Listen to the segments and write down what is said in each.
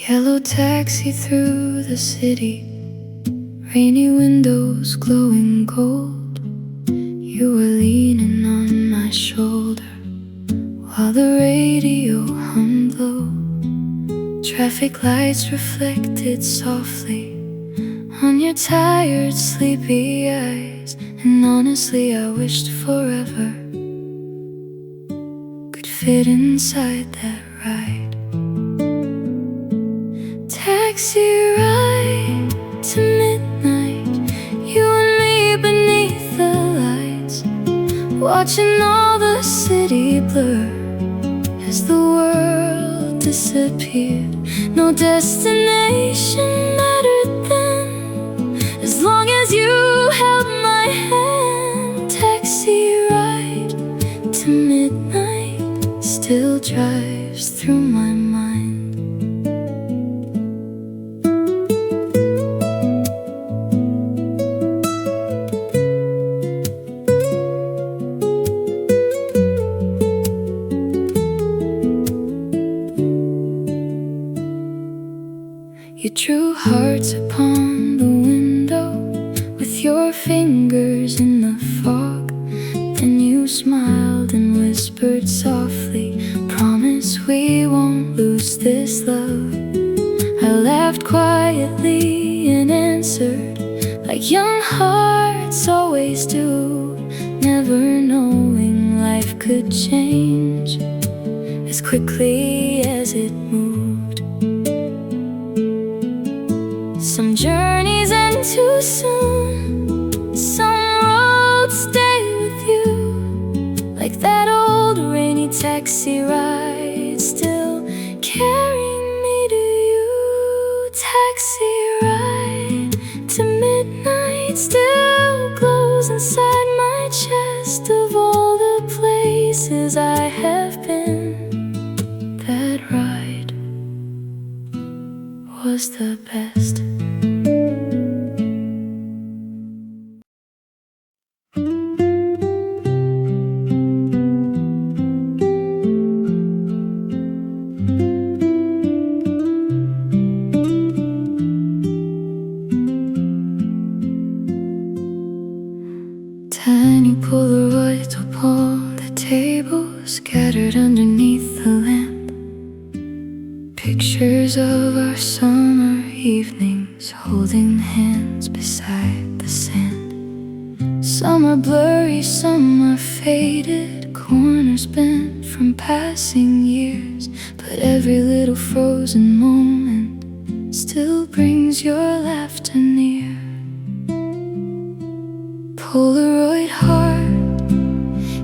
Yellow taxi through the city, rainy windows glowing gold. You were leaning on my shoulder while the radio hummed low. Traffic lights reflected softly on your tired, sleepy eyes. And honestly, I wished forever could fit inside that ride. Taxi ride to midnight, you and me beneath the lights, watching all the city blur as the world disappeared. No destination mattered then, as long as you held my hand. Taxi ride to midnight still drives through my mind. You drew hearts upon the window with your fingers in the fog. Then you smiled and whispered softly, promise we won't lose this love. I laughed quietly and answered like young hearts always do, never knowing life could change as quickly as it moved. Some journeys end too soon, some roads stay with you, like that old rainy taxi ride still carrying me to you. Taxi ride to midnight still glows inside my chest. Of all the places I have been, that ride was the best. Tiny Polaroids upon the table, scattered underneath the lamp. Pictures of our summer evenings, holding hands beside the sand. Some are blurry, some are faded, corners bent from passing years. But every little frozen moment still brings your laughter near. Polaroid heart,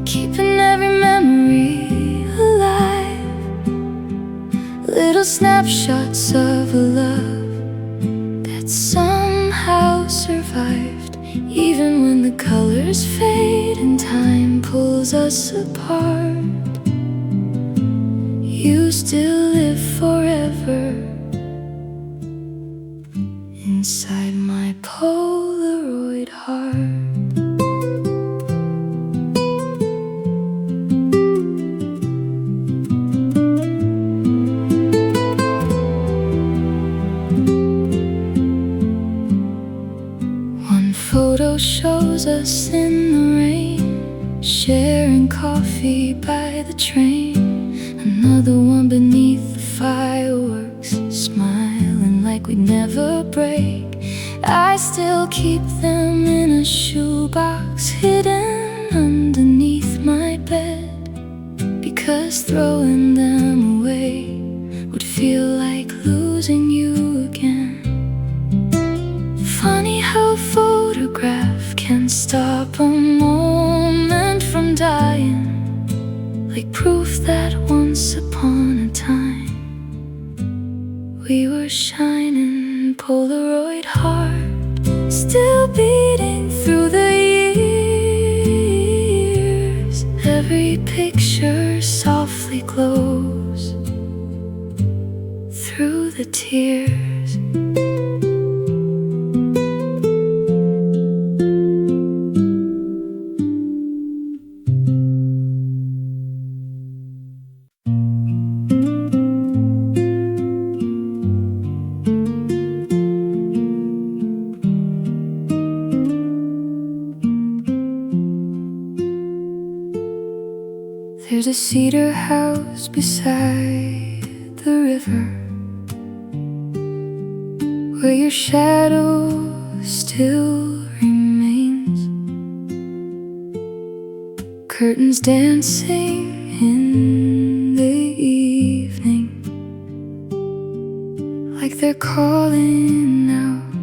keeping every memory alive. Little snapshots of a love that somehow survived. Even when the colors fade and time pulls us apart, you still live forever inside my Polaroid heart. Photo shows us in the rain, sharing coffee by the train. Another one beneath the fireworks, smiling like we'd never break. I still keep them in a shoebox hidden underneath my bed, because throwing them away would feel like losing you again. Funny how a photograph can stop a moment from dying, like proof that once upon a time we were shining. Polaroid heart, still beating through the years. Every picture softly glows through the tears. cedar house beside the river, where your shadow still remains. Curtains dancing in the evening, like they're calling out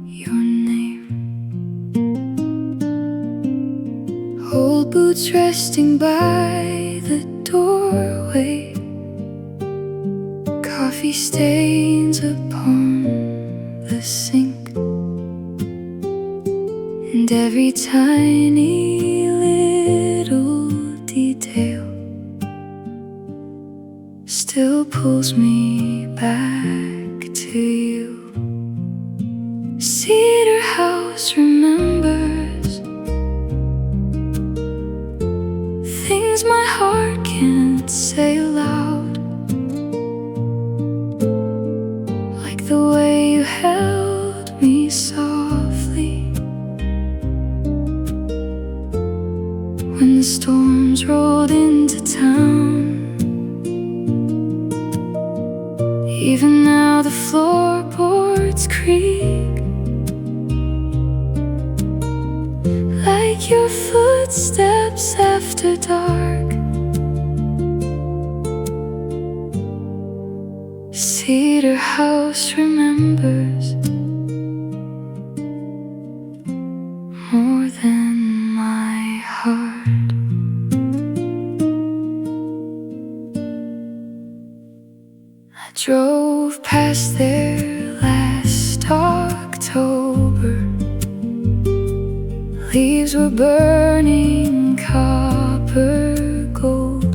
your name. Old boots resting by the doorway, coffee stains upon the sink, and every tiny little detail still pulls me back to you. Cedar house remembers things my heart can't say aloud, like the way you held me softly when the storms rolled into town. Even now the floorboards creak, like your footsteps after dark. Cedar house remembers more than my heart. I drove past there last October. Leaves were burning copper gold.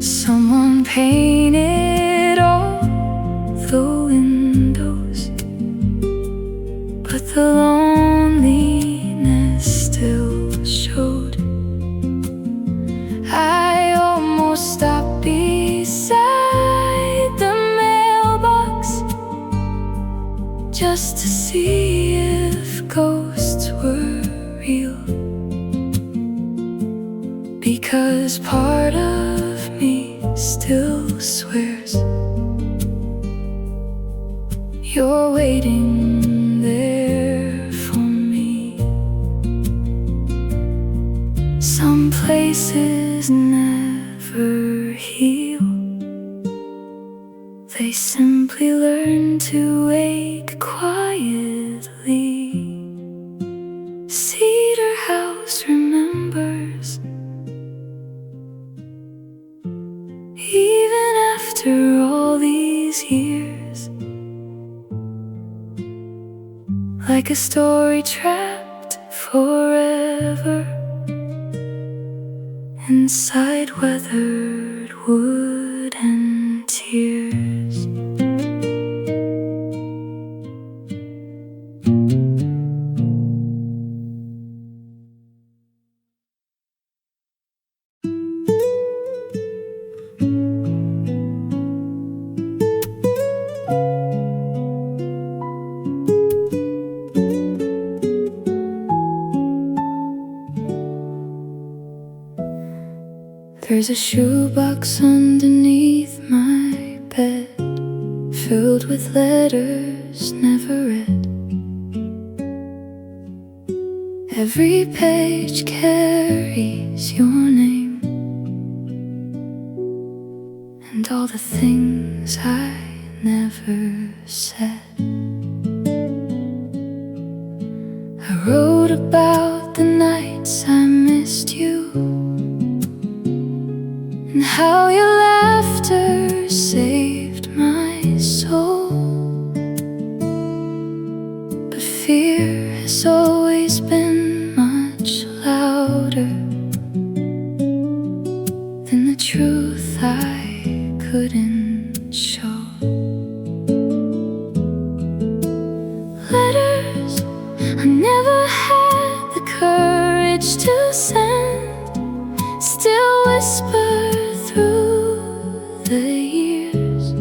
Someone painted all the windows, but the loneliness still showed. I almost stopped beside the mailbox just to see if ghosts were real, because part of me still swears you're waiting there for me. Some places never heal, they simply learn to wake quietly. Cedar house remembers, even after all these years, like a story trapped forever inside weathered wood and tears. There's a shoebox underneath my bed, filled with letters never read. Every page carries your name, and all the things I never said. I wrote about the nights I missed you, and how your laughter saved my soul. But fear has always been much louder than the truth I couldn't show. Letters I never had the courage to send still whisper through the years.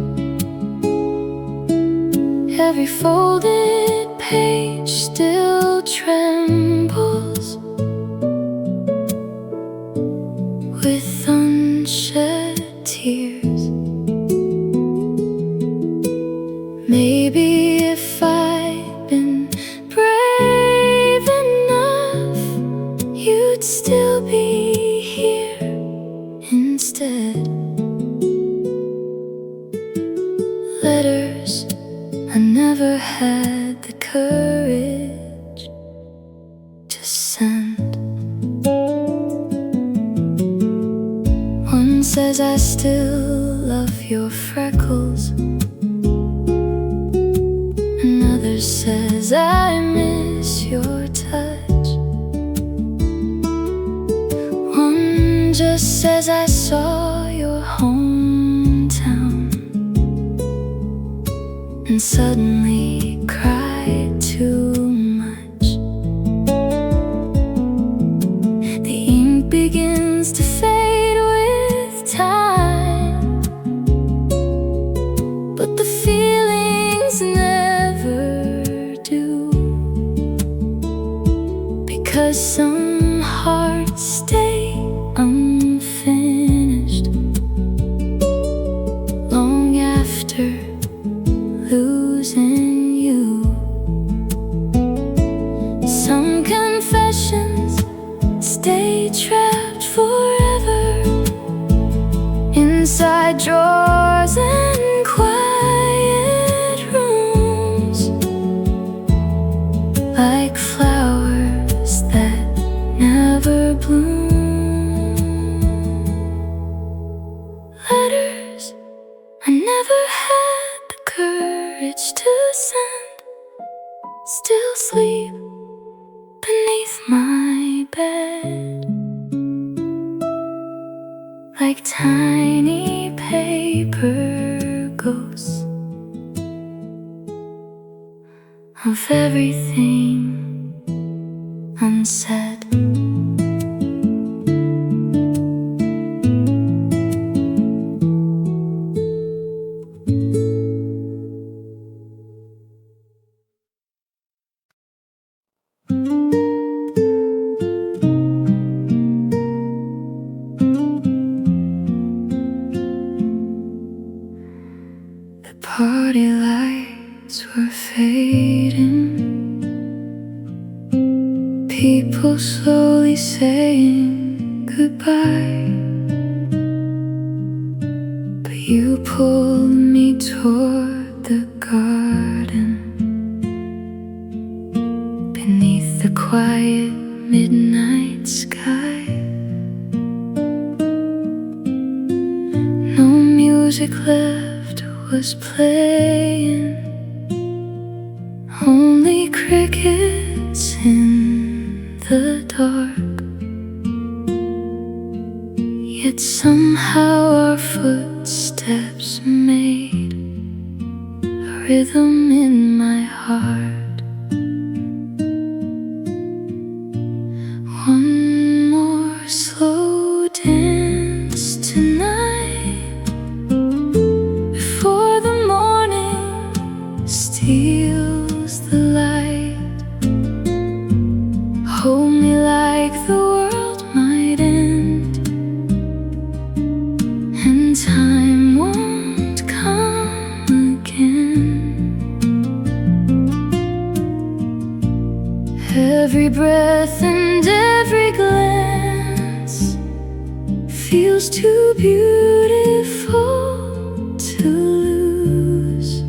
Every folded page still trembles Letters I never had the courage to send. One says I still love your freckles, another says I miss your touch. One just says I saw your hometown and suddenly cried too much. The ink begins to fade with time, but the feelings never do, because some hearts stay unfinished long after losing you. Some confessions stay trapped forever inside drawers and quiet rooms, like flowers that never bloom. Letters I never had the courage to send still sleep beneath my bed, like tiny paper ghosts of everything unsaid. The party lights were fading, people slowly saying goodbye, but you pulled me toward the garden beneath the quiet midnight sky. No music left was playing, only crickets in the dark. Yet somehow our footsteps made a rhythm in my heart. One more slow dance tonight before the morning steals the light. Hold me like the world might end, and time won't come again. Every breath and every glance feels too beautiful to lose.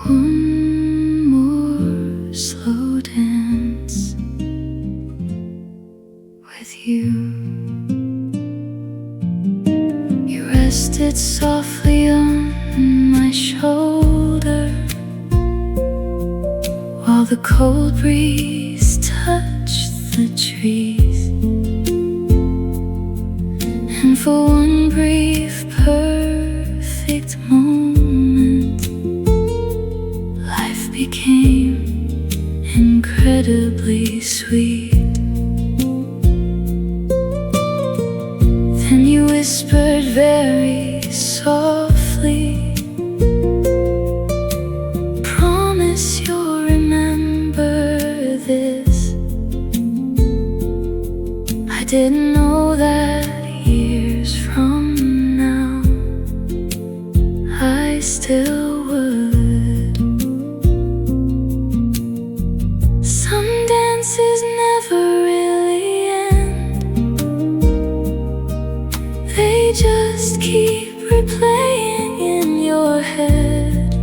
One more slow dance with you. You rested softly on my shoulder while the cold breeze touched the trees, and for one brief perfect moment, life became incredibly sweet. Then you whispered very softly, promise you'll remember this. I didn't know that years from now I still would. Some dances never really end, they just keep replaying head,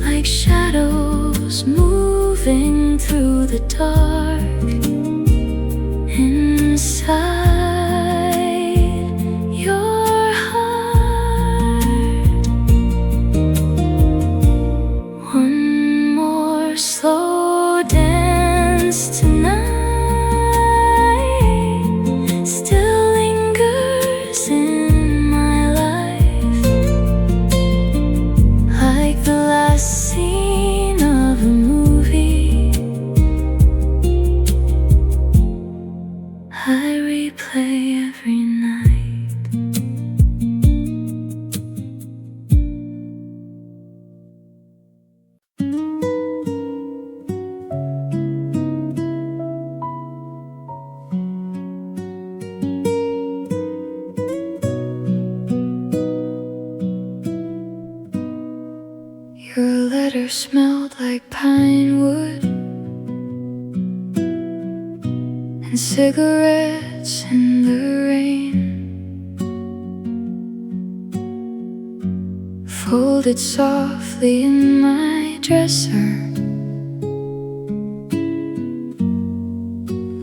like shadows moving through the dark. Inside your heart, one more slow dance tonight still lingers in my life, like the last scene of a movie. I replay every night. Your letter smelled like pine wood and cigarettes in the rain, folded softly in my dresser,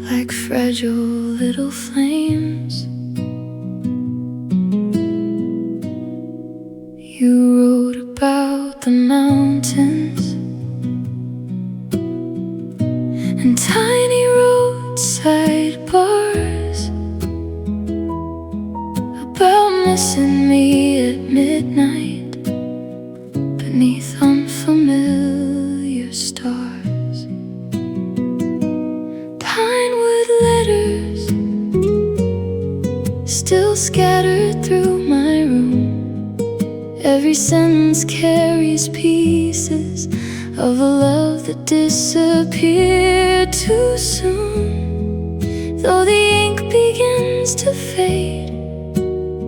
like fragile little flames. You wrote about the mountains and tiny roadside bars, about missing me at midnight beneath unfamiliar stars. Pinewood letters still scattered through my room. Every sentence carries pieces of a love that disappeared too soon. Though the ink begins to fade,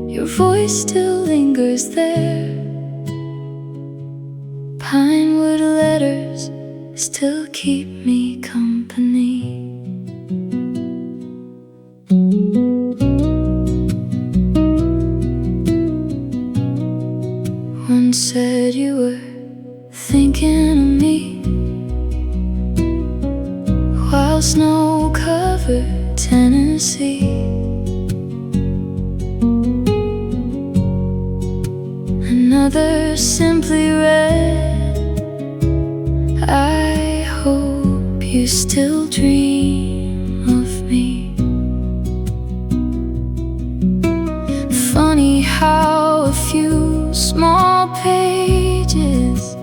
your voice still lingers there. Pinewood letters still keep me company. One said you were thinking of me while snow-covered Tennessee. Another simply read, I hope you still dream of me. Funny how a few small pages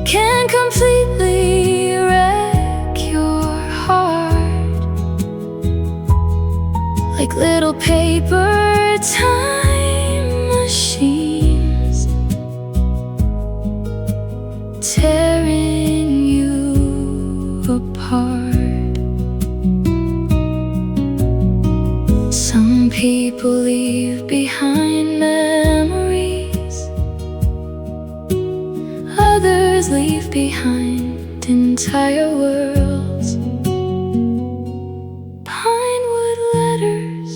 can completely wreck your heart, like little paper time machines tearing you apart. Some people leave behind memories, others leave behind entire worlds. Pinewood letters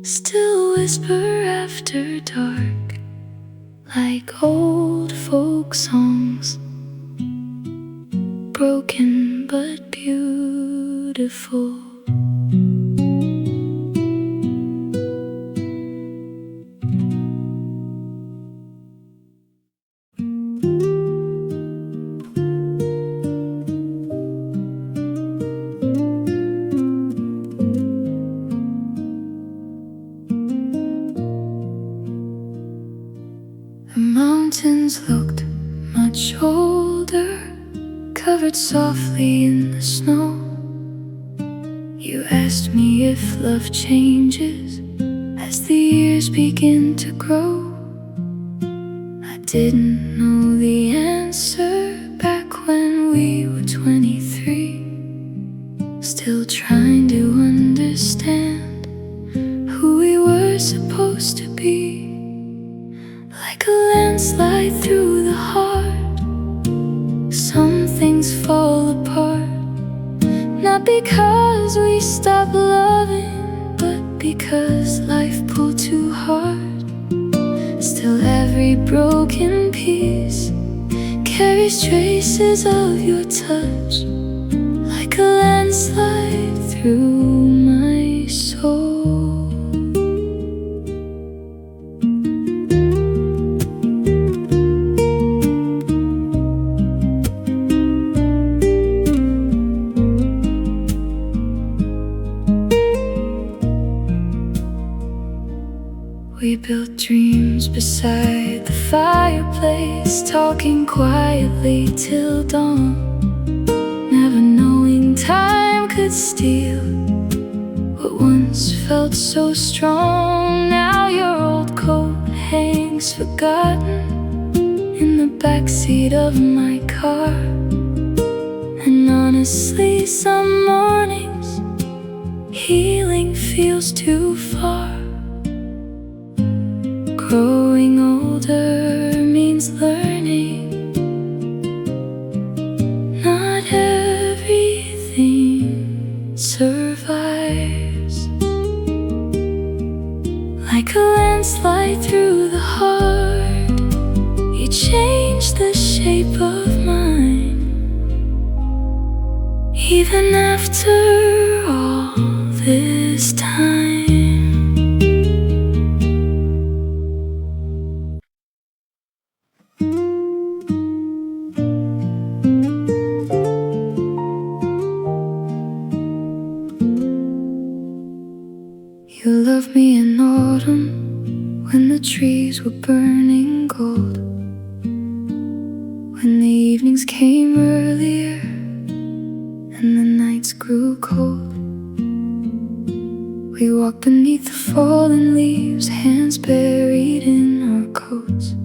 still whisper after dark, like old folk songs, broken but beautiful. The mountains looked much older, covered softly in the snow. You asked me if love changes as the years begin to grow. I didn't know the answer back when we were 23, still trying to understand who we were supposed to be. Like a landslide through the heart, some things fall apart, not because we stopped loving, but because life pulled too hard. leaves traces of your touch, like a landslide through my soul. We built dreams beside the fireplace, talking quietly till dawn, never knowing time could steal what once felt so strong. Now your old coat hangs forgotten in the backseat of my car, and honestly, some mornings healing feels too far. Growing older means learning. Not everything survives. Like a landslide through the heart, you change the shape of mine. Even after all this time. You loved me in autumn, when the trees were burning gold, when the evenings came earlier and the nights grew cold. We walked beneath the fallen leaves, hands buried in our coats,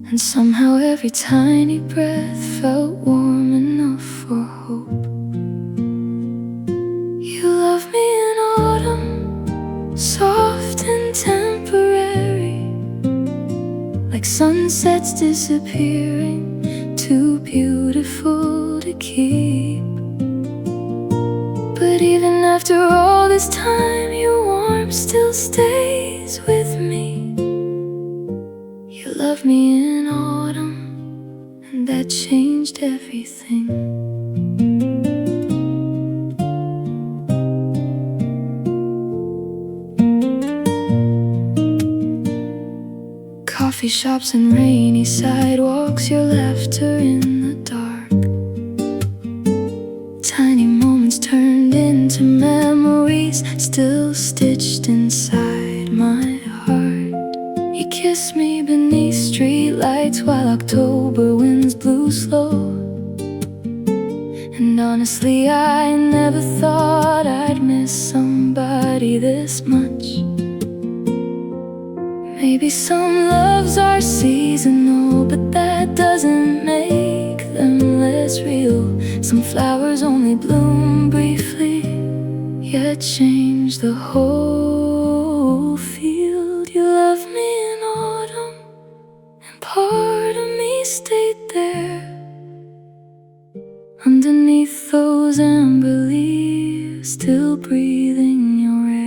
and somehow every tiny breath felt warm enough for hope. You love me in autumn, soft and temporary, like sunsets disappearing, too beautiful to keep. But even after all this time, your warmth still stays with me. You love me in autumn, and that changed everything. Coffee shops and rainy sidewalks, your laughter in the dark, tiny moments turned into memories, still stitched inside my heart. You kissed me beneath streetlights while October winds blew slow, and honestly I never thought I'd miss somebody this much. Maybe some loves are seasonal, but that doesn't make them less real. Some flowers only bloom briefly, yet change the whole field. You love me in autumn, and part of me stayed there, underneath those amber leaves, still breathing your air.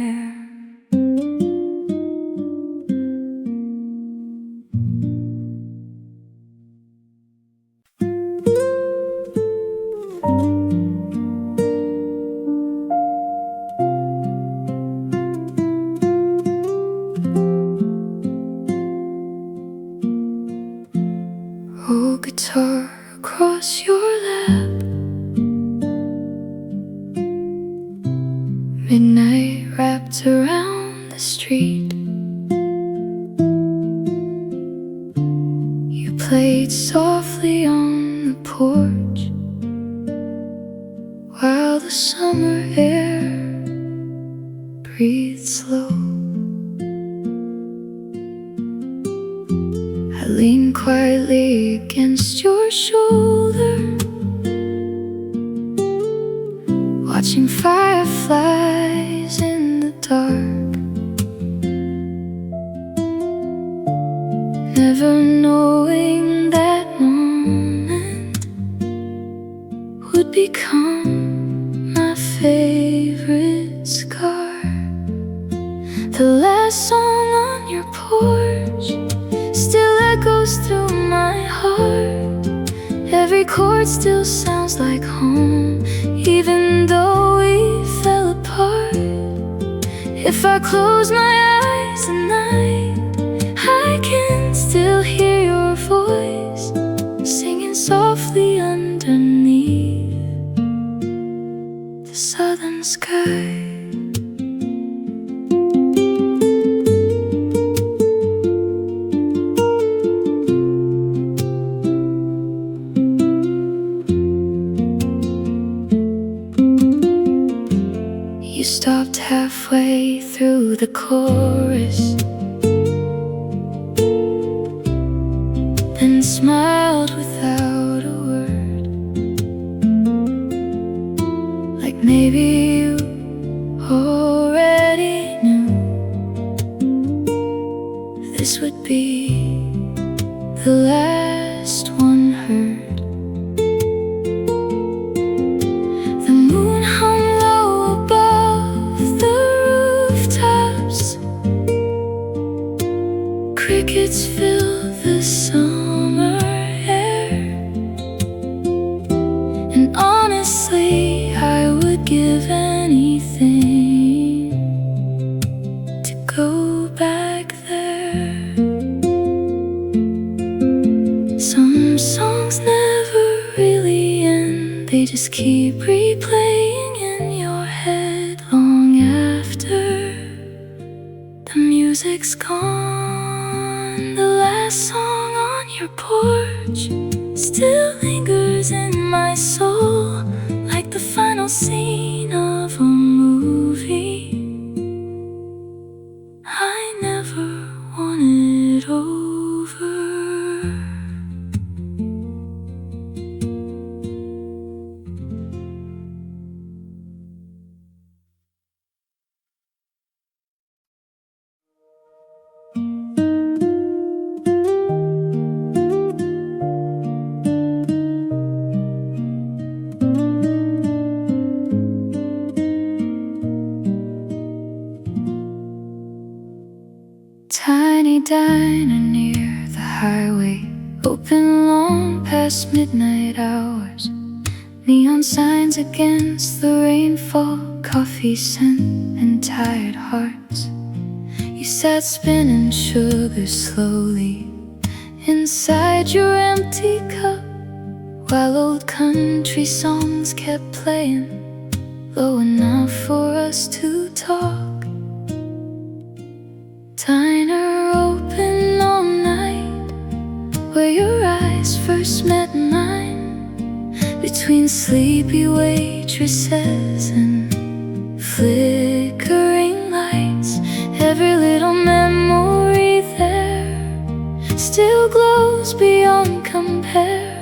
Oh, guitar across your lap, midnight wrapped around the street. You played softly on the porch, while the summer air breathed slow. I leaned quietly against your shoulder, watching fireflies in the dark, never knowing that moment would become my favorite scar. The last song on your porch still echoes through my heart. Every chord still sounds like home, even though we fell apart. If I close my eyes at night, I can still hear your voice singing softly underneath the southern sky. You stopped halfway through the chorus, then smiled without a word, like maybe you already knew this would be the last one heard. The moon hung low above the rooftops, crickets fill the summer air, and honestly I would give anything to go back there. Some songs never really end, they just keep replaying in your head long after the music's gone. The last song on your porch still lingers in my soul, like the final scene of a movie I never wanted over. Tiny diner near the highway, open long past midnight hours. Neon signs against the rainfall, coffee scent and tired hearts. You sat spinning sugar slowly inside your empty cup, while old country songs kept playing low enough for us to talk. Diner open all night, where your eyes first met mine, between sleepy waitresses and flickering lights. Every little memory there still glows beyond compare.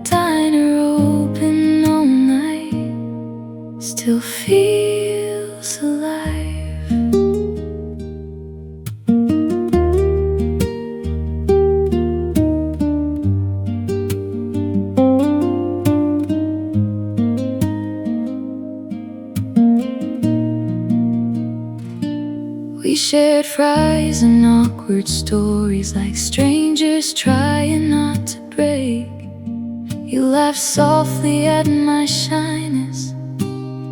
Diner open all night still feels alive. We shared fries and awkward stories, like strangers trying not to break. You laughed softly at my shyness,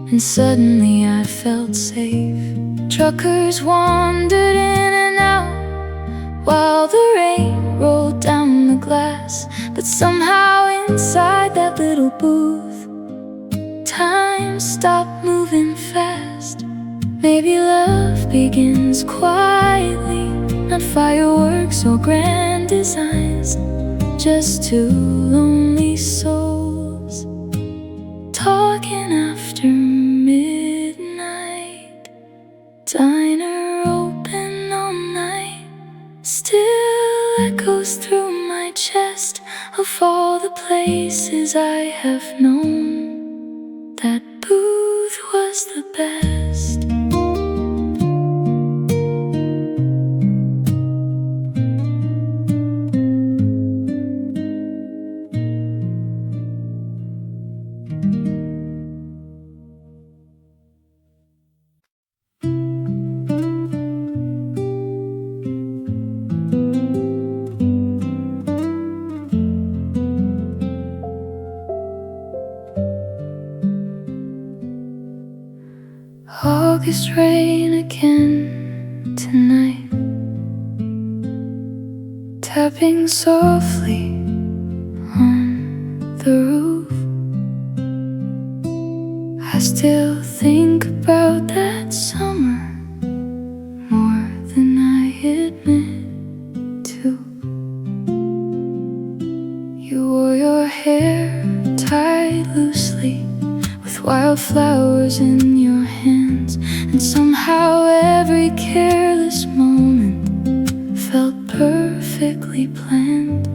and suddenly I felt safe. Truckers wandered in and out while the rain rolled down the glass, but somehow inside that little booth, time stopped moving fast. Maybe love begins quietly, not fireworks or grand designs, just two lonely souls talking after midnight. Diner open all night still echoes through my chest, of all the places I have known, that booth was the best. rain again tonight, tapping softly on the roof. I still think about that summer more than I admit to. You wore your hair tied loosely, with wildflowers in your hands, and somehow every careless moment felt perfectly planned.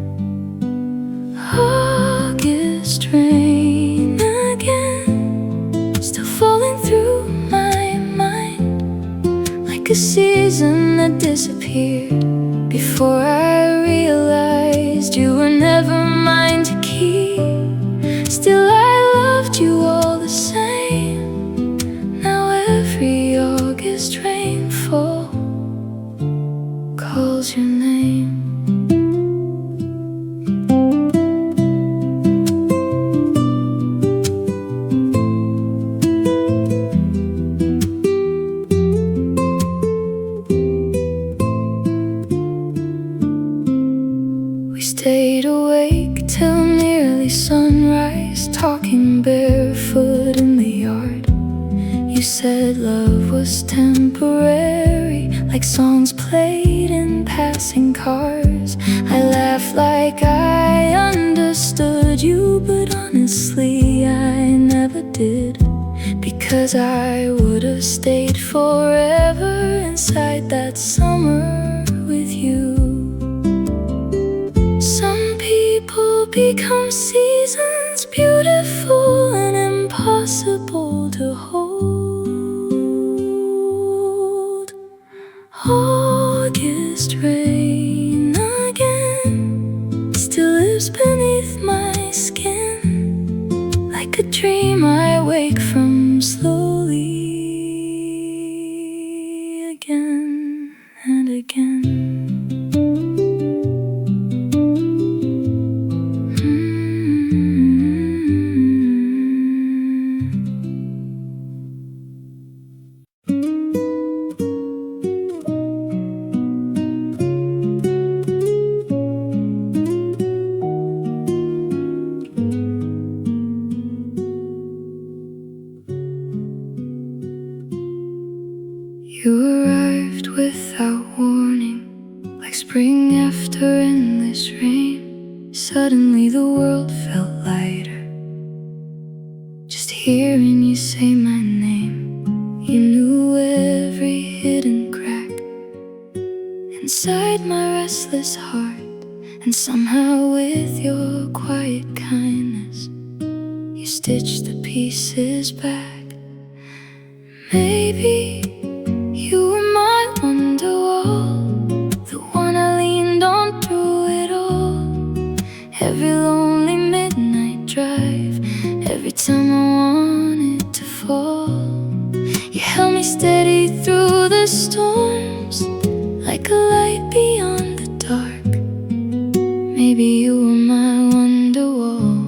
August rain again, still falling through my mind, like a season that disappeared before I realized you were never mine to keep. Still I loved you all the same. Now every August rainfall calls your name. We stayed awake till nearly sunrise, talking barefoot in the yard. You said love was temporary, like songs played in passing cars. I laughed like I understood you, but honestly I never did, because I would have stayed forever inside that summer with you. Some people become seasons, beautiful and impossible to hold. August rain again, still lives beneath my skin, like a dream I wake from slowly, again and again. You arrived without warning, like spring after endless rain. Suddenly the world felt lighter, just hearing you say my name. You knew every hidden crack inside my restless heart, and somehow with your quiet kindness you stitched the pieces back. Maybe you were my wonderwall, the one I leaned on through it all. Every lonely midnight drive, every time I wanted to fall, you held me steady through the storms, like a light beyond the dark. Maybe you were my wonderwall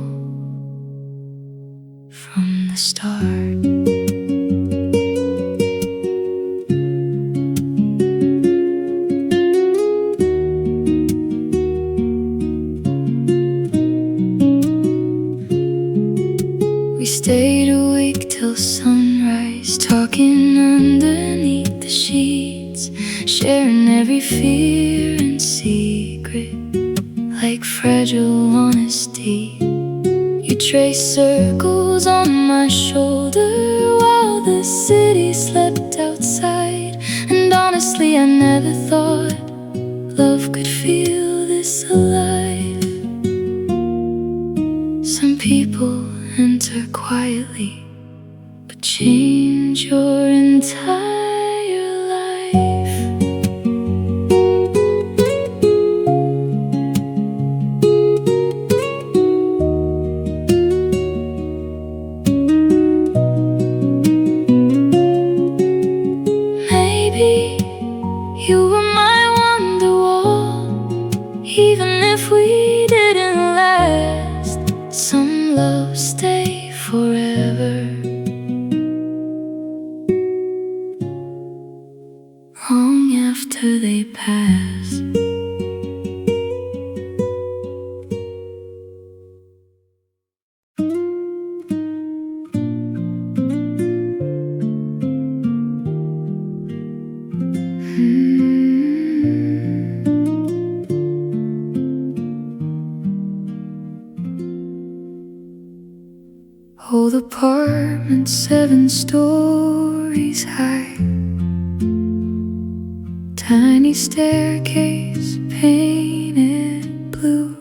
from the start. We stayed awake till sunrise, talking underneath the sheets, sharing every fear and secret, like fragile honesty. You traced circles on my shoulder while the city slept outside, and honestly I never thought love could feel this alive. Some people enter quietly, but change your entire life. Maybe you were my wonderwall, even if we didn't last. Some love stay forever. long after they pass. Old apartment, 7 stories high, tiny staircase painted blue.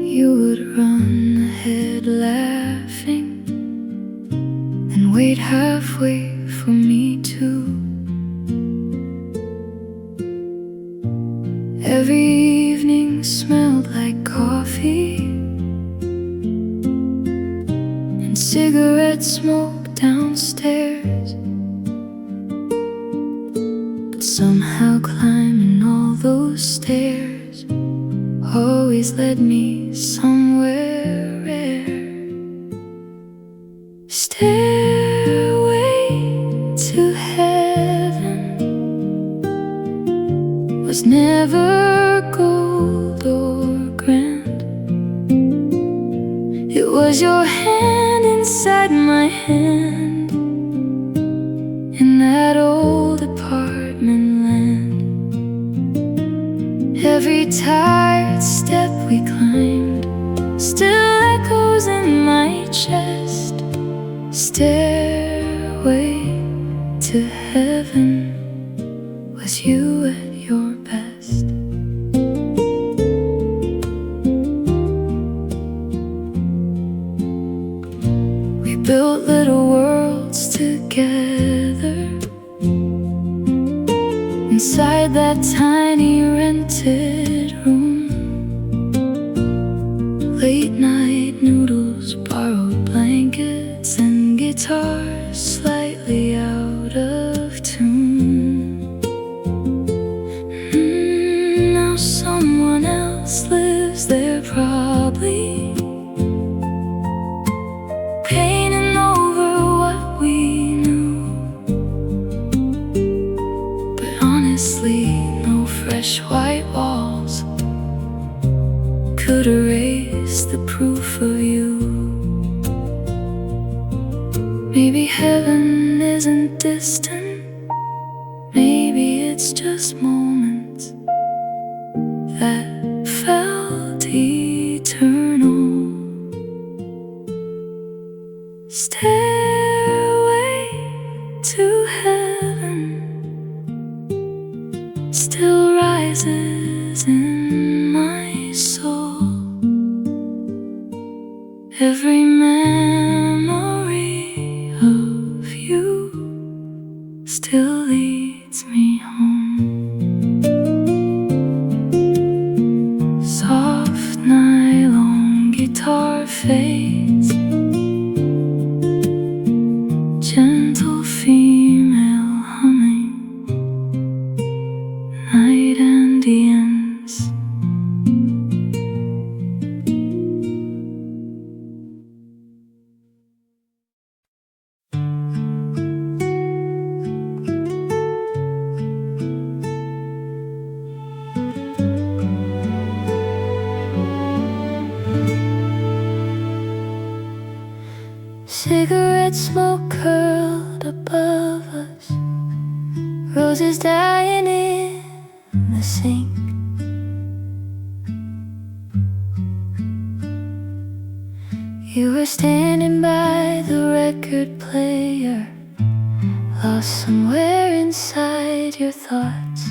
You would run ahead laughing and wait halfway for me too. Every evening smelled like coffee and cigarette smoke downstairs. But somehow climbing all those stairs always led me somewhere rare. Stairway to heaven was never gold or grand. It was your hand inside my hand in that old apartment land. Every tired step we climbed still echoes in my chest. Stairway to heaven was you at your best. We built little worlds together inside that tiny rented room. Late night noodles, borrowed blankets, and guitars slightly out of tune. Now someone else lives there probably, painting over what we knew. But honestly, no fresh white walls could erase the proof of you. Maybe heaven isn't distant, maybe it's just moments that felt eternal. Stairway to heaven still rises in my soul. Every memory of you still leads me home. Soft nylon guitar fades, gentle female humming, night and the ends. Cigarette smoke curled above us, roses dying in the sink. You were standing by the record player, lost somewhere inside your thoughts.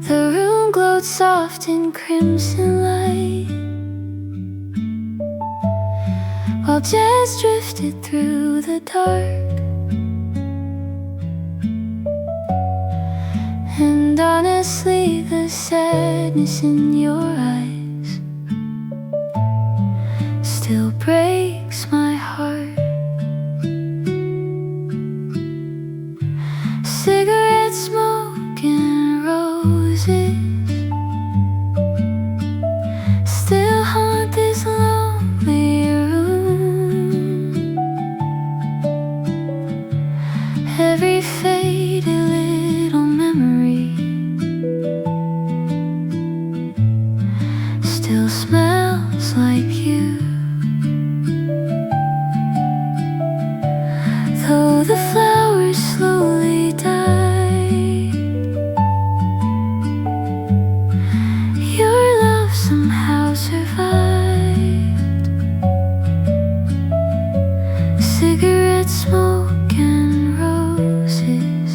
The room glowed soft in crimson light, while jazz drifted through the dark. And honestly, the sadness in your eyes still breaks my heart. Cigarette smoke and roses still haunt this lonely room. though the flowers slowly die, your love somehow survived. Cigarette smoke and roses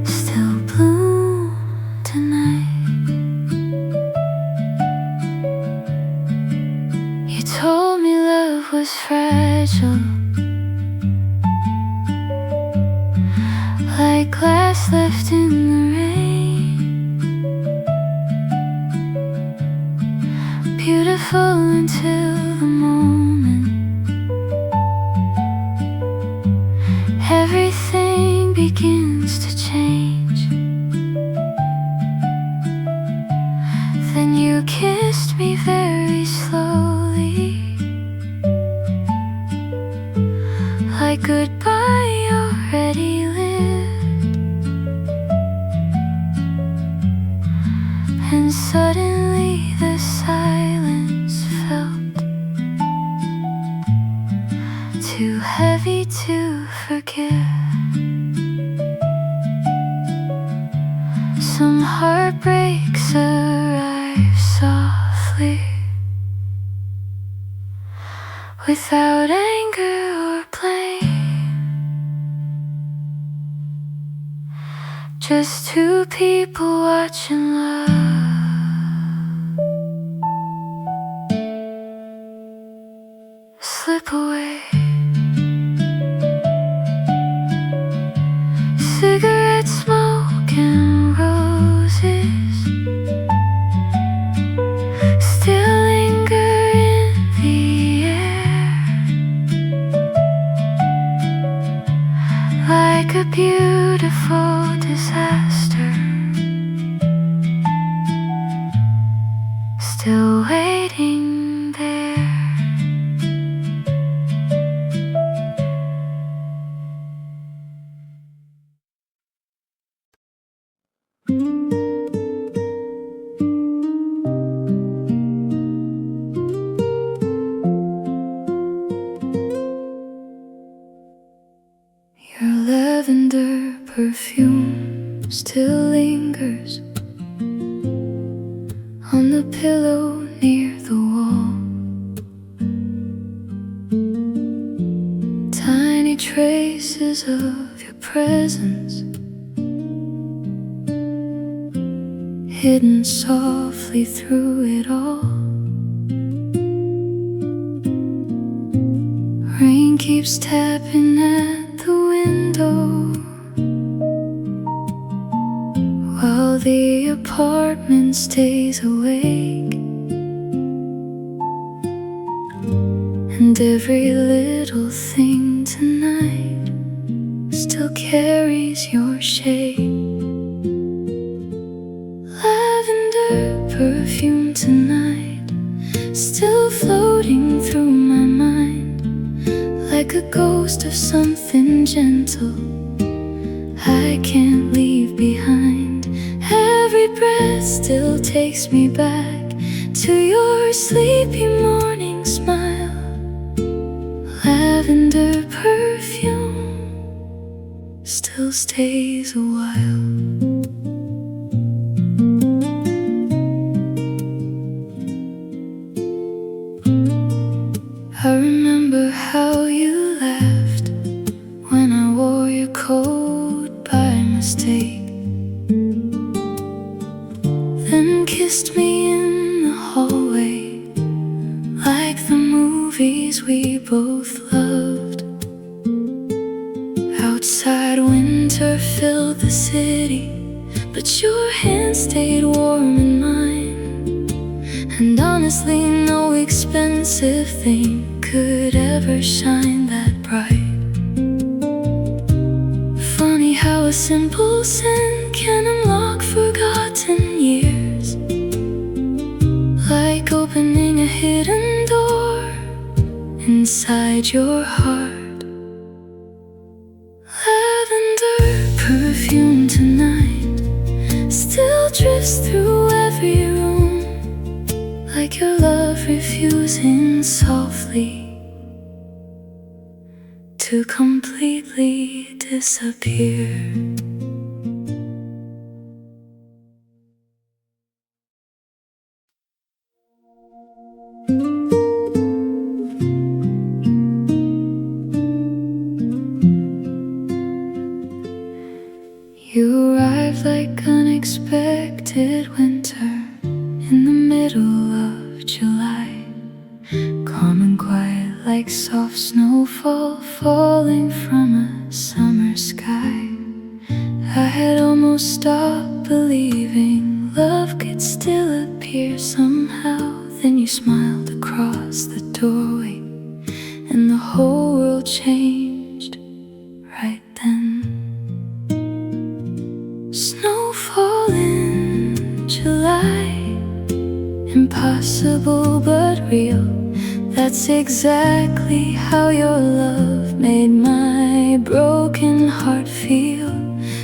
still bloom tonight. You told me love was fragile, like glass left in the rain, beautiful until the moment everything begins to change. Then you kissed me very slowly, like goodbye already lived. And suddenly the silence felt too heavy to forgive. Some heartbreaks arrive softly, without anger or blame, just two people watching love slip away. Cigarette smoke and roses still linger in the air, like a beautiful disaster, still waiting there. Your lavender perfume still lingers on the pillow near the wall. Tiny traces of your presence hidden softly through it all. Rain keeps tapping at the window while the apartment stays awake, and every little thing tonight still carries your shape. Lavender perfume tonight, still floating through my mind, like a ghost of something gentle I can't leave behind. Every breath still takes me back to your sleepy morning smile. Lavender perfume still stays a while. I remember how you laughed when I wore your coat by mistake, then kissed me in the hallway like the movies we both loved. Outside winter filled the city, but your hand stayed warm in mine, and honestly no expensive thing could ever shine that bright. Funny how a simple scent can unlock forgotten years, like opening a hidden door inside your heart. Lavender perfume tonight still drifts through every room, like your love refusing softly to completely disappear. You arrived like unexpected winter in the middle of July, calm and quiet like soft snowfall falling from a summer sky. I had almost stopped believing love could still appear somehow. Then you smiled across the doorway, and the whole world changed right then. Snowfall in July, impossible but real. That's exactly how your love made my broken heart feel.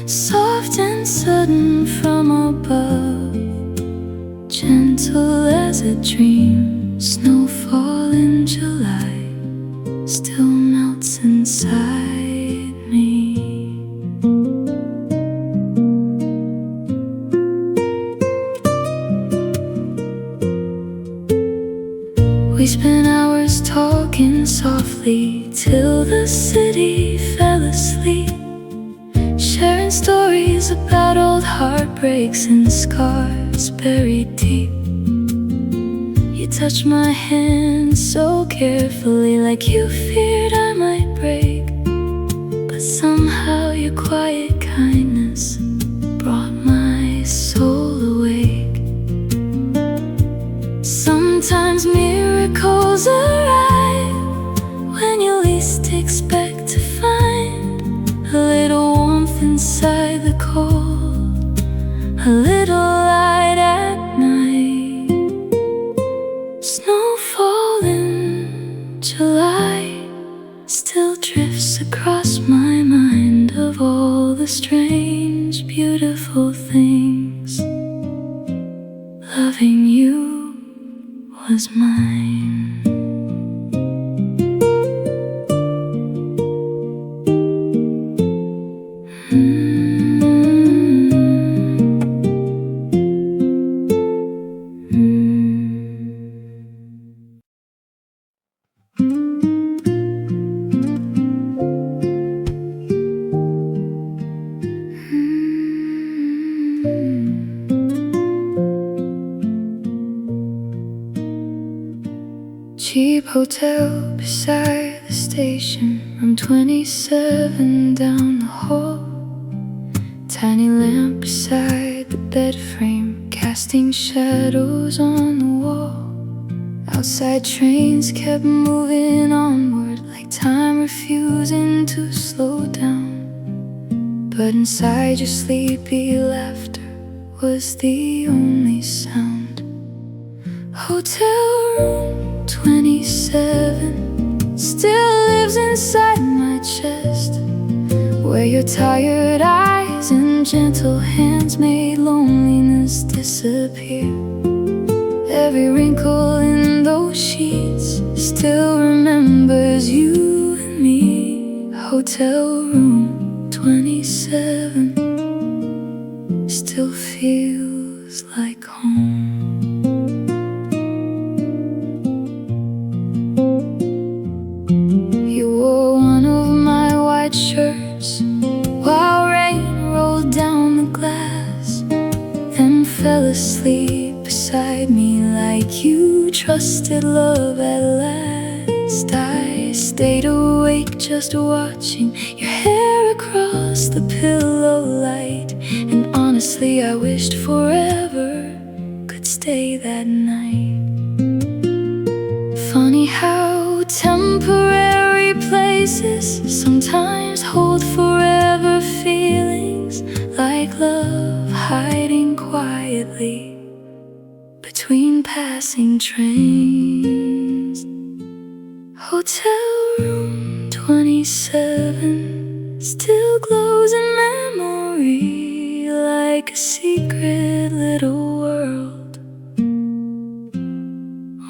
Soft and sudden from above, gentle as a dream. Snowfall in July still melts inside me. We spent hours talking softly till the city fell asleep, sharing stories about old heartbreaks and scars buried deep. You touched my hand so carefully, like you feared I might break. But somehow your quiet kindness brought my soul awake. Sometimes miracles arrive when you least expect to find a little warmth inside the cold, a little light at night. Snowfall in July still drifts across my mind, of all the strange, beautiful things. Loving you was mine. Cheap hotel beside the station, room 27 down the hall. Tiny lamp beside the bed frame, casting shadows on the wall. Outside trains kept moving onward, like time refusing to slow down. But inside your sleepy laughter was the only sound. Hotel room 27 still lives inside my chest, where your tired eyes and gentle hands made loneliness disappear. Every wrinkle in those sheets still remembers you and me. Hotel room 27 still feels like home. Shirts while rain rolled down the glass, then fell asleep beside me like you trusted love at last. I stayed awake just watching your hair across the pillow light, and honestly I wished forever could stay that night. Funny how temporary places sometimes hold forever feelings, like love hiding quietly between passing trains. Hotel room 27 still glows in memory, like a secret little world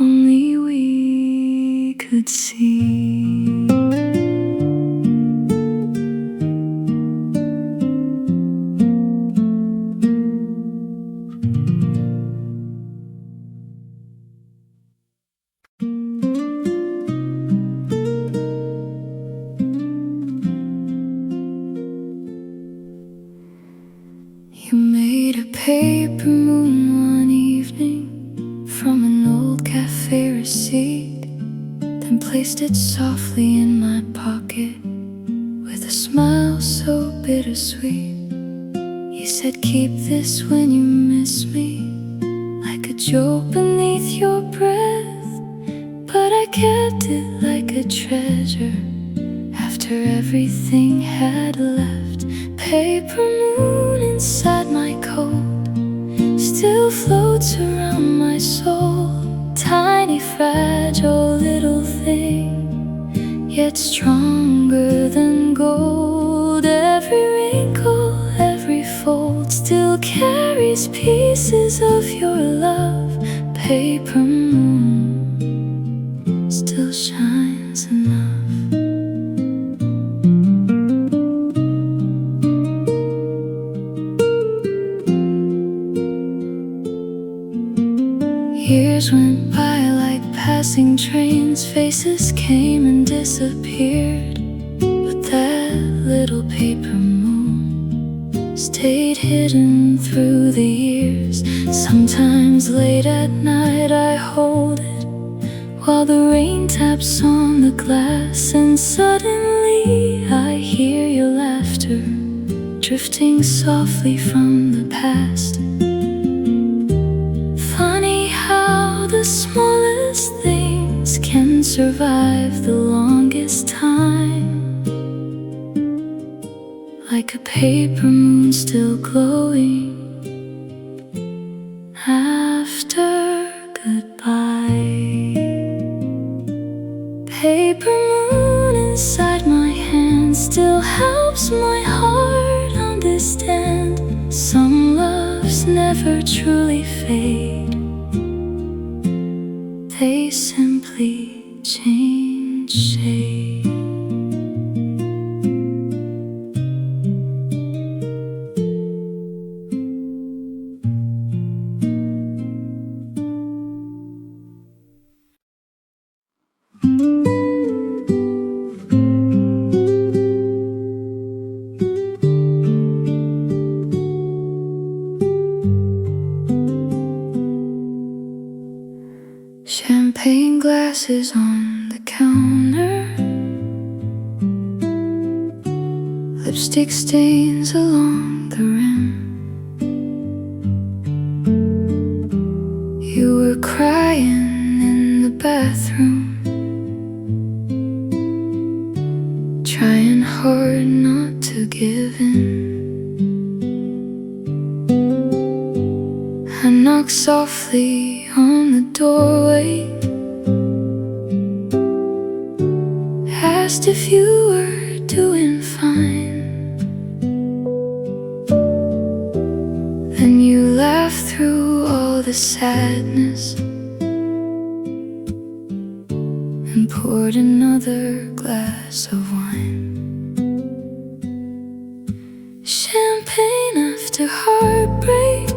only we could see. and placed it softly in my pocket with a smile so bittersweet. You said, keep this when you miss me, like a joke beneath your breath. But I kept it like a treasure after everything had left. Paper moon inside my coat still floats around my soul. Tiny, fragile little thing, yet stronger than gold. Every wrinkle, every fold still carries pieces of your love. Paper moon still shines enough. Years went by like passing trains. Faces came and disappeared, but that little paper moon stayed hidden through the years. Sometimes late at night I hold it while the rain taps on the glass, and suddenly I hear your laughter drifting softly from the past. Funny how the smallest things can survive the longest time, like a paper moon still glowing after goodbye. Paper moon inside my hand still helps my heart understand. Some loves never truly fade, they simply change shade. Champagne glasses on the counter, lipstick stains along the rim. You were crying in the bathroom, trying hard not to give in. I knocked softly on the doorway, asked if you were doing fine. Then you laughed through all the sadness and poured another glass of wine. Champagne after heartbreak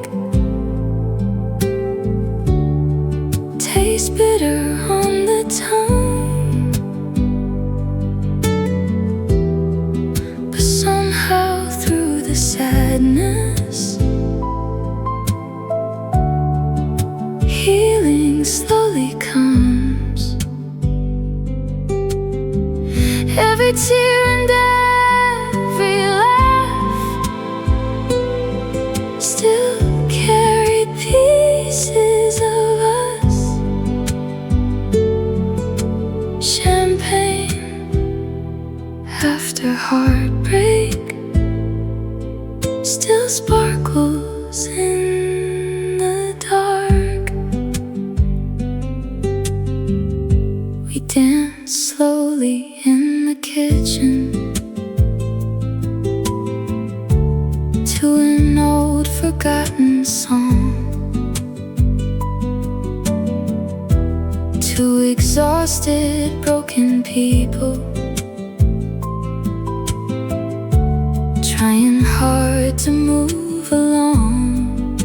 tastes bitter on the tongue, but somehow through the sadness, healing slowly comes. Every tear and every laugh still carried pieces of us. Champagne after heartbreak still sparkles in the dark. We dance slowly in the kitchen to an old forgotten song. Two exhausted, broken people trying hard to move along.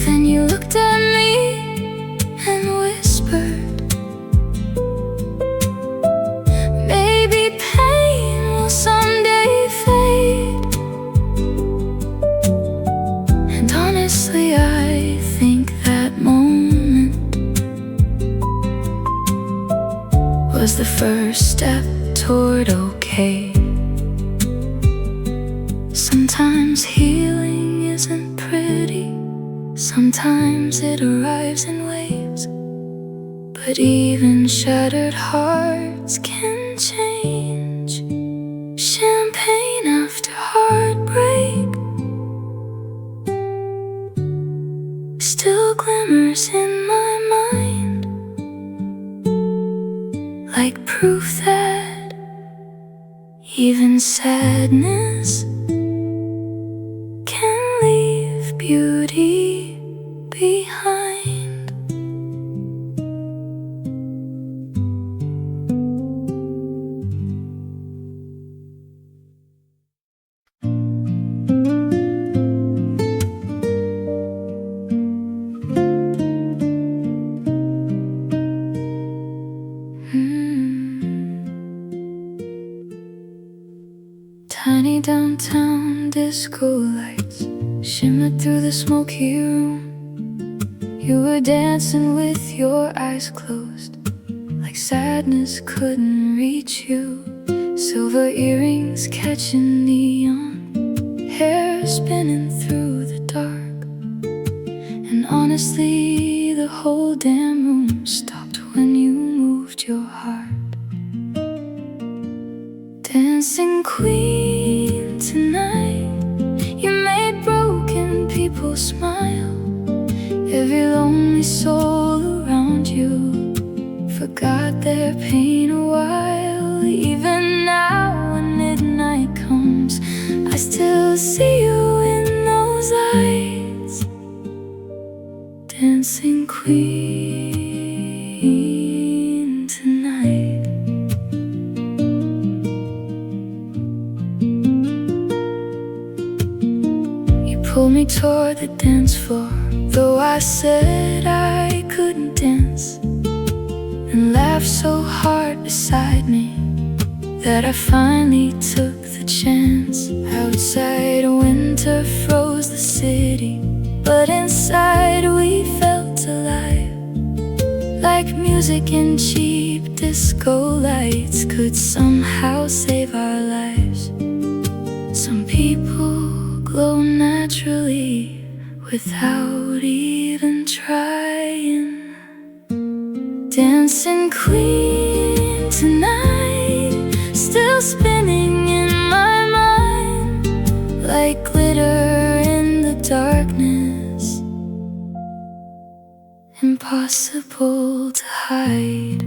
Then you looked at me and whispered, maybe pain will someday fade. And honestly, I think that moment was the first step toward okay. Sometimes healing isn't pretty, sometimes it arrives in waves. But even shattered hearts can change. Champagne after heartbreak still glimmers in my mind, like proof that even sadness can leave beauty behind. Tiny downtown disco lights shimmered through the smoky room. You were dancing with your eyes closed, like sadness couldn't reach you. Silver earrings catching neon, hair spinning through the dark. And honestly, the whole damn room stopped when you moved your heart. Dancing queen tonight, you made broken people smile. Every lonely soul around you forgot their pain a while. Even now when midnight comes, I still see you in those lights. Dancing queen tonight. Pulled me toward the dance floor, though I said I couldn't dance, and laughed so hard beside me that I finally took the chance. Outside winter froze the city, but inside we felt alive, like music and cheap disco lights could somehow save our lives. Some people glow naturally without even trying. Dancing queen tonight, still spinning in my mind, like glitter in the darkness, impossible to hide.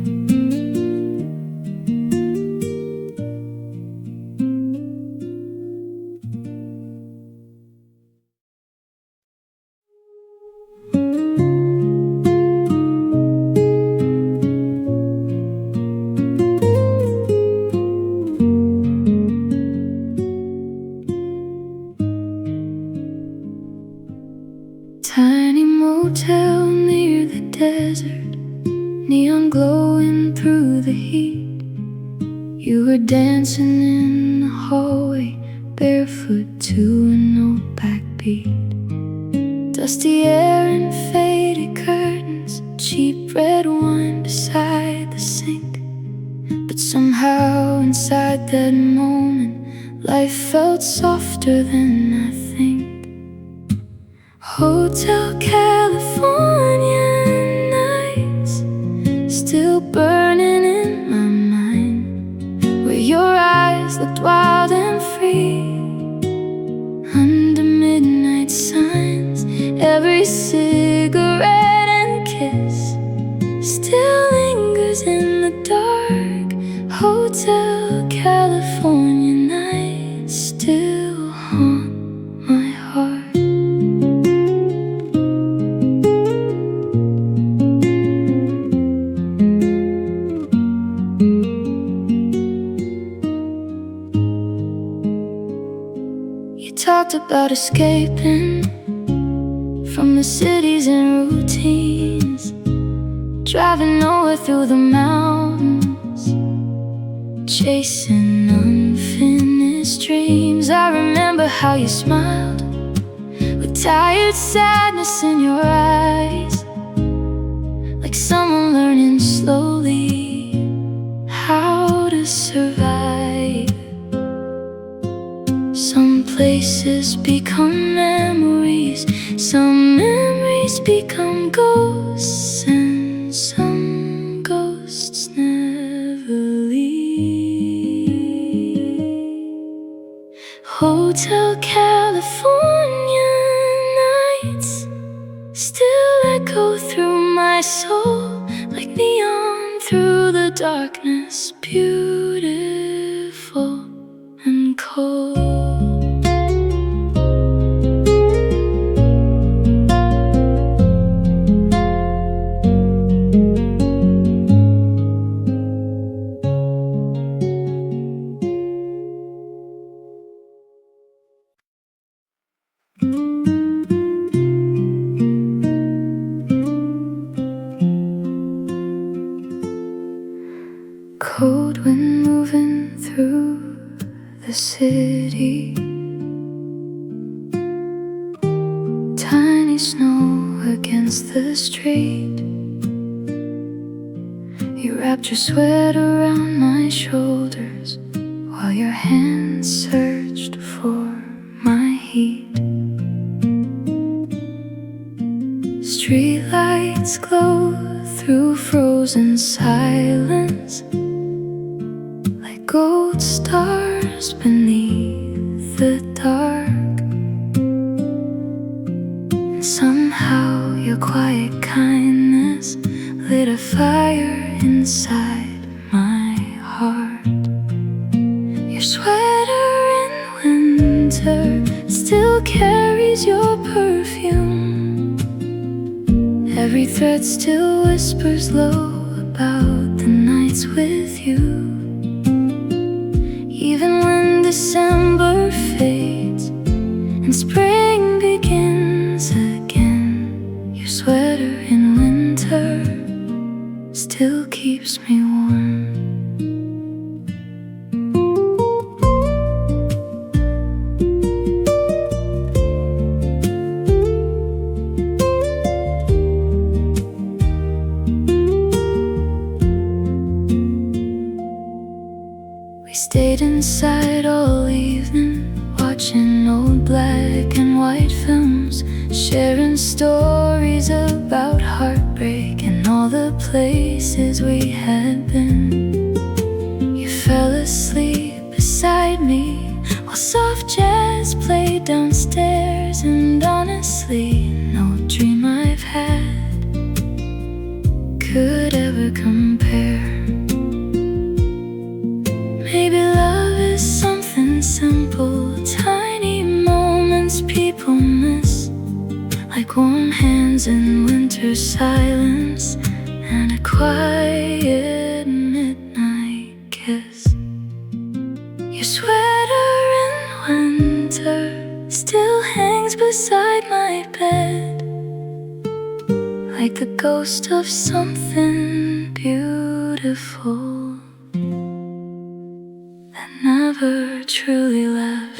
Tiny motel near the desert, neon glowing through the heat. You were dancing in the hallway, barefoot to an old backbeat. Dusty air and faded curtains, cheap red wine beside the sink. But somehow inside that moment, life felt softer than I think. Hotel California nights still burning in my mind, where your eyes looked wild and free under midnight signs. Every cigarette and kiss still lingers in the dark. Hotel California nights still haunt my heart. Talked about escaping from the cities and routines, driving nowhere through the mountains, chasing unfinished dreams. I remember how you smiled with tired sadness in your eyes, like someone learning slowly become ghosts, and some ghosts never leave. Hotel California nights still echo through my soul like neon through the darkness, beautiful and cold. Cold wind moving through the city, tiny snow against the street. You wrapped your sweat around my shoulders while your hands searched for my heat. Streetlights glow through frozen silence like gold stars beneath the dark. And somehow your quiet kindness lit a fire inside my heart. Your sweater in winter still carries your perfume. Every thread still whispers low about the nights with you. Even when December fades and spring begins again, your sweater in winter still keeps me warm. We stayed inside all evening, watching old black and white films, sharing stories about heartbreak and all the places we had been. You fell asleep beside me while soft jazz played downstairs, and honestly, no dream I've had could ever compare. Maybe love is something simple, tiny moments people miss, like warm hands in winter silence and a quiet midnight kiss. Your sweater in winter still hangs beside my bed, like the ghost of something beautiful that never truly left.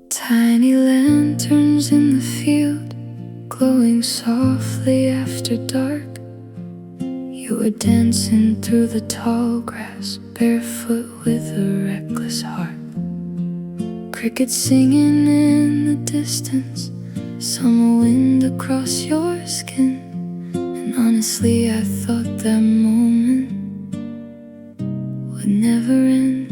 Tiny lanterns in the field, glowing softly after dark. You were dancing through the tall grass, barefoot with a reckless heart. Crickets singing in the distance, summer wind across your skin. And honestly, I thought that moment would never end.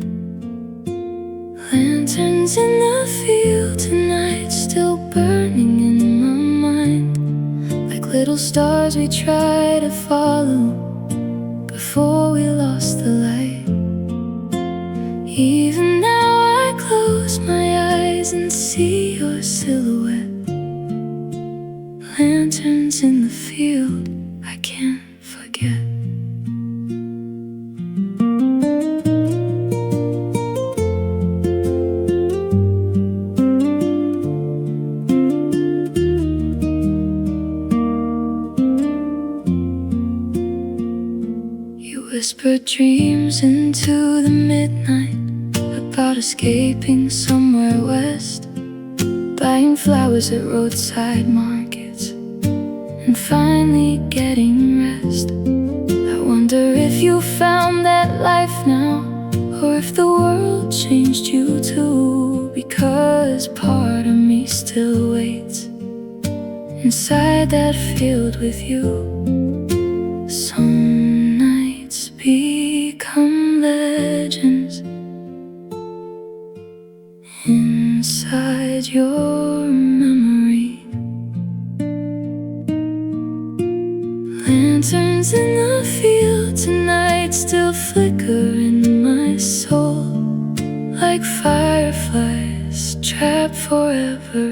Lanterns in the field tonight, still burning in my mind, like little stars we try to follow before we lost the light. Even now I close my eyes and see your silhouette. Lanterns in the field, I can't forget. Whispered dreams into the midnight about about escaping somewhere west, buying flowers at roadside markets, and finally getting rest. I wonder if you found that life now, or if the world changed you too. Because part of me still waits inside that field with you. Some nights become legends inside your memory. Lanterns in the field tonight still flicker in my soul, like fireflies trapped forever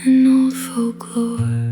in old folklore.